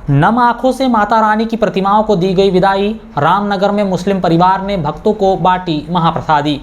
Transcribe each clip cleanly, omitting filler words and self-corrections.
नम आंखों से माता रानी की प्रतिमाओं को दी गई विदाई। रामनगर में मुस्लिम परिवार ने भक्तों को बांटी महाप्रसादी।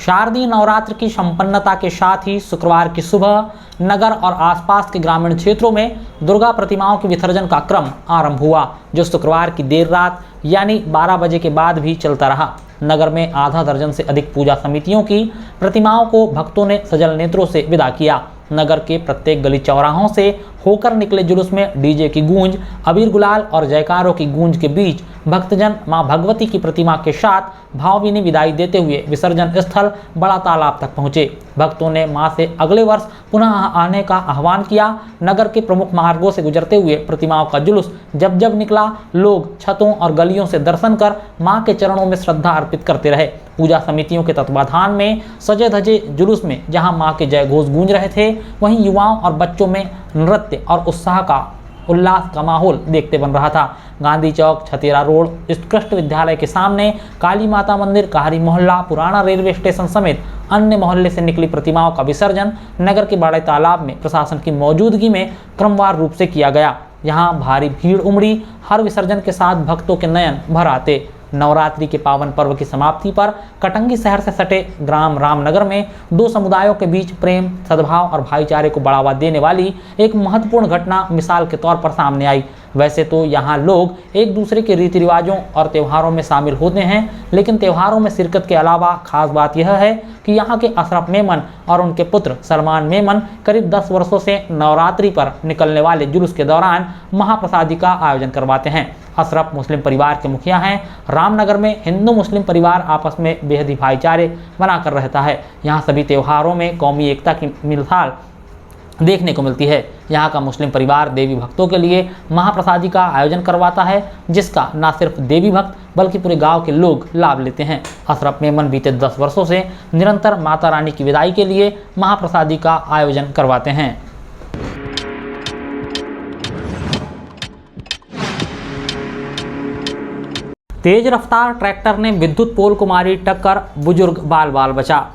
शारदीय नवरात्र की संपन्नता के साथ ही शुक्रवार की सुबह नगर और आसपास के ग्रामीण क्षेत्रों में दुर्गा प्रतिमाओं के विसर्जन का क्रम आरंभ हुआ, जो शुक्रवार की देर रात यानी 12 बजे के बाद भी चलता रहा। नगर में आधा दर्जन से अधिक पूजा समितियों की प्रतिमाओं को भक्तों ने सजल नेत्रों से विदा किया। नगर के प्रत्येक गली चौराहों से होकर निकले जुलूस में डीजे की गूंज, अबीर गुलाल और जयकारों की गूंज के बीच भक्तजन मां भगवती की प्रतिमा के साथ भावभीनी विदाई देते हुए विसर्जन स्थल बड़ा तालाब तक पहुंचे। भक्तों ने मां से अगले वर्ष पुनः आने का आह्वान किया। नगर के प्रमुख मार्गों से गुजरते हुए प्रतिमाओं का जुलूस जब जब निकला, लोग छतों और गलियों से दर्शन कर मां के चरणों में श्रद्धा अर्पित करते रहे। पूजा समितियों के तत्वाधान में सजे धजे जुलूस में जहां मां के जय घोष गूंज रहे थे, वहीं युवाओं और बच्चों में नृत्य और उत्साह का उल्लास का माहौल देखते बन रहा था। गांधी चौक, छतेरा रोड, उत्कृष्ट विद्यालय के सामने, काली माता मंदिर, काहरी मोहल्ला, पुराना रेलवे स्टेशन समेत अन्य मोहल्ले से निकली प्रतिमाओं का विसर्जन नगर के बड़े तालाब में प्रशासन की मौजूदगी में क्रमवार रूप से किया गया। यहाँ भारी भीड़ उमड़ी। हर विसर्जन के साथ भक्तों के नयन भर आते। नवरात्रि के पावन पर्व की समाप्ति पर कटंगी शहर से सटे ग्राम रामनगर में दो समुदायों के बीच प्रेम, सद्भाव और भाईचारे को बढ़ावा देने वाली एक महत्वपूर्ण घटना मिसाल के तौर पर सामने आई। वैसे तो यहाँ लोग एक दूसरे के रीति रिवाजों और त्योहारों में शामिल होते हैं, लेकिन त्योहारों में शिरकत के अलावा खास बात यह है कि यहाँ के अशरफ मेमन और उनके पुत्र सलमान मेमन करीब 10 वर्षों से नवरात्रि पर निकलने वाले जुलूस के दौरान महाप्रसादी का आयोजन करवाते हैं। अशरफ मुस्लिम परिवार के मुखिया हैं। रामनगर में हिंदू मुस्लिम परिवार आपस में बेहद ही भाईचारे बनाकर रहता है। यहाँ सभी त्योहारों में कौमी एकता की मिसाल देखने को मिलती है। यहाँ का मुस्लिम परिवार देवी भक्तों के लिए महाप्रसादी का आयोजन करवाता है, जिसका न सिर्फ देवी भक्त बल्कि पूरे गांव के लोग लाभ लेते हैं। अशरफ मेमन बीते 10 वर्षों से निरंतर माता रानी की विदाई के लिए महाप्रसादी का आयोजन करवाते हैं। तेज रफ्तार ट्रैक्टर ने विद्युत पोल को मारी टक्कर, बुजुर्ग बाल बाल बचा।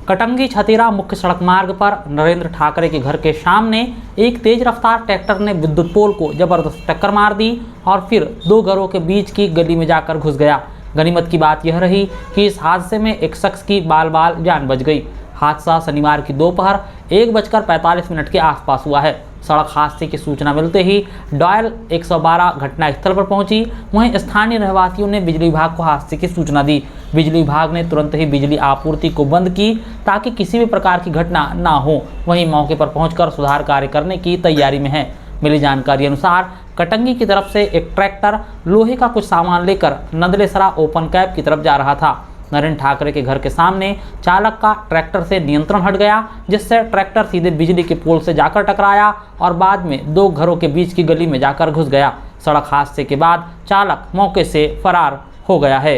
कटंगी छतेरा मुख्य सड़क मार्ग पर नरेंद्र ठाकरे के घर के सामने एक तेज रफ्तार ट्रैक्टर ने विद्युत पोल को जबरदस्त टक्कर मार दी और फिर दो घरों के बीच की गली में जाकर घुस गया। गनीमत की बात यह रही कि इस हादसे में एक शख्स की बाल बाल जान बच गई। हादसा शनिवार की दोपहर 1:45 के आसपास हुआ है। सड़क हादसे की सूचना मिलते ही डायल 112 घटनास्थल पर पहुंची। वहीं स्थानीय रहवासियों ने बिजली विभाग को हादसे की सूचना दी। बिजली विभाग ने तुरंत ही बिजली आपूर्ति को बंद की ताकि किसी भी प्रकार की घटना ना हो। वहीं मौके पर पहुंचकर सुधार कार्य करने की तैयारी में है। मिली जानकारी अनुसार कटंगी की तरफ से एक ट्रैक्टर लोहे का कुछ सामान लेकर नदलेसरा ओपन कैब की तरफ जा रहा था। नरेंद्र ठाकरे के घर के सामने चालक का ट्रैक्टर से नियंत्रण हट गया, जिससे ट्रैक्टर सीधे बिजली के पोल से जाकर टकराया और बाद में दो घरों के बीच की गली में जाकर घुस गया। सड़क हादसे के बाद चालक मौके से फरार हो गया है।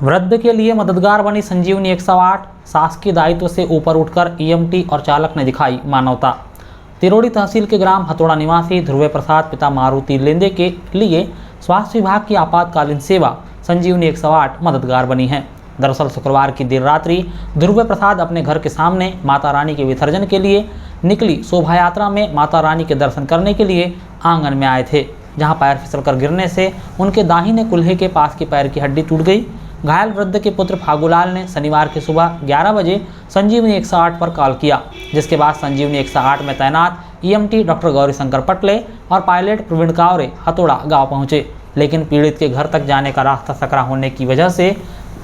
वृद्ध के लिए मददगार बनी संजीवनी 108। शासकीय दायित्व से ऊपर उठकर ईएमटी और चालक ने दिखाई मानवता। तिरोड़ी तहसील के ग्राम हथौड़ा निवासी ध्रुव प्रसाद पिता मारुति लेंदे के लिए स्वास्थ्य विभाग की आपातकालीन सेवा संजीवनी 108 मददगार बनी है। दरअसल शुक्रवार की देर रात्रि ध्रुव प्रसाद अपने घर के सामने माता रानी के विसर्जन के लिए निकली शोभा यात्रा में माता रानी के दर्शन करने के लिए आंगन में आए थे, जहां पैर फिसलकर गिरने से उनके दाहिने कुल्हे के पास की पैर की हड्डी टूट गई। घायल वृद्ध के पुत्र फागुलाल ने शनिवार की सुबह 11 बजे संजीवनी 108 पर कॉल किया, जिसके बाद संजीवनी 108 में तैनात ईएमटी डॉक्टर गौरीशंकर पटले और पायलट प्रवीण कावरे हथौड़ा गांव पहुंचे, लेकिन पीड़ित के घर तक जाने का रास्ता सकरा होने की वजह से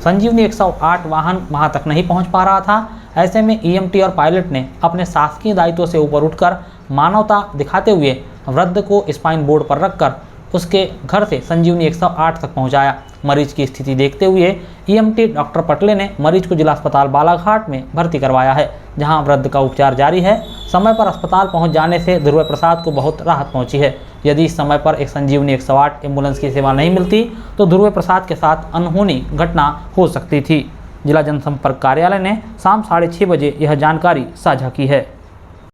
संजीवनी 108 वाहन वहां तक नहीं पहुंच पा रहा था। ऐसे में ईएमटी और पायलट ने अपने शासकीय दायित्व से ऊपर उठकर मानवता दिखाते हुए वृद्ध को स्पाइन बोर्ड पर रखकर उसके घर से संजीवनी 108 तक पहुंचाया। मरीज की स्थिति देखते हुए ईएमटी डॉक्टर पटले ने मरीज को जिला अस्पताल बालाघाट में भर्ती करवाया है, जहां वृद्ध का उपचार जारी है। समय पर अस्पताल पहुंच जाने से ध्रुव प्रसाद को बहुत राहत पहुंची है। यदि इस समय पर एक संजीवनी 108 एम्बुलेंस की सेवा नहीं मिलती तो ध्रुव प्रसाद के साथ अनहोनी घटना हो सकती थी। जिला जनसंपर्क कार्यालय ने शाम 6:30 बजे यह जानकारी साझा की है।